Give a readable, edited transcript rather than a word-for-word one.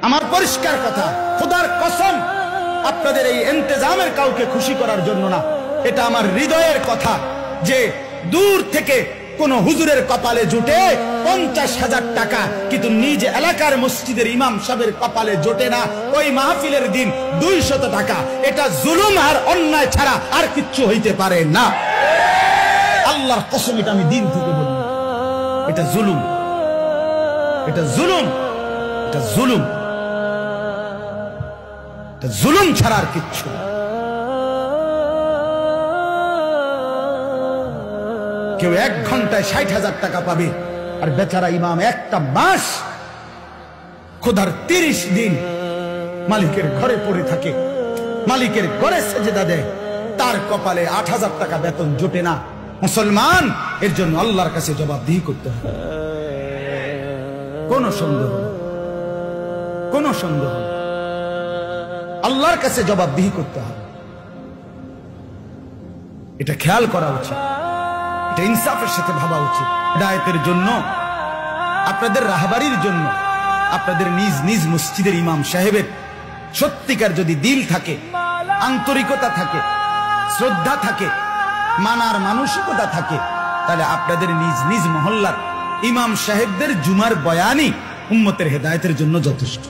আমার পরিষ্কার কথা, খোদার কসম, আপনাদের এই ইন্তেজামের কাউকে খুশি করার জন্য না, এটা আমার হৃদয়ের কথা যে দূর থেকে কোন হুজুরের কপালে জুটে 50,000 টাকা, কিন্তু নিজ এলাকার মসজিদের ইমাম সাহেবের কপালে জোটে না ওই মাহফিলের দিন 200 টাকা। এটা জুলুম আর অন্যায় ছাড়া আর কিচ্ছু হইতে পারে না। আল্লাহর কসম, এটা আমি দিন থেকে বলি, এটা জুলুম, এটা জুলুম, এটা জুলুম, এটা জুলুম ছাড়া আর কিচ্ছু। কেউ 1 ঘন্টায় 60,000 টাকা পাবে, আর বেচারা ইমাম একটা মাস খোদার 30 দিন মালিকের ঘরে পড়ে থাকে, মালিকের ঘরে সেজদা দেয়, তার কপালে 8,000 টাকা বেতন জোটে না। মুসলমান, এর জন্য আল্লাহর কাছে জবাবদিহি করতে হবে, কোন সন্দেহ, কোন সন্দেহ, আল্লাহর কাছে জবাবদিহি করতে হবে। এটা খেয়াল করা উচিত, এটা ইনসাফের সাথে ভাবা উচিত। হিদায়াতের জন্য, আপনাদের রাহবারির জন্য, আপনাদের নিজ নিজ মসজিদের ইমাম সাহেবের সত্যিকার যদি দিল থাকে, আন্তরিকতা থাকে, শ্রদ্ধা থাকে, মানার মানসিকতা থাকে, তাহলে আপনাদের নিজ নিজ মহল্লার ইমাম সাহেবদের জুমার বয়ানই উম্মতের হেদায়েতের জন্য যথেষ্ট।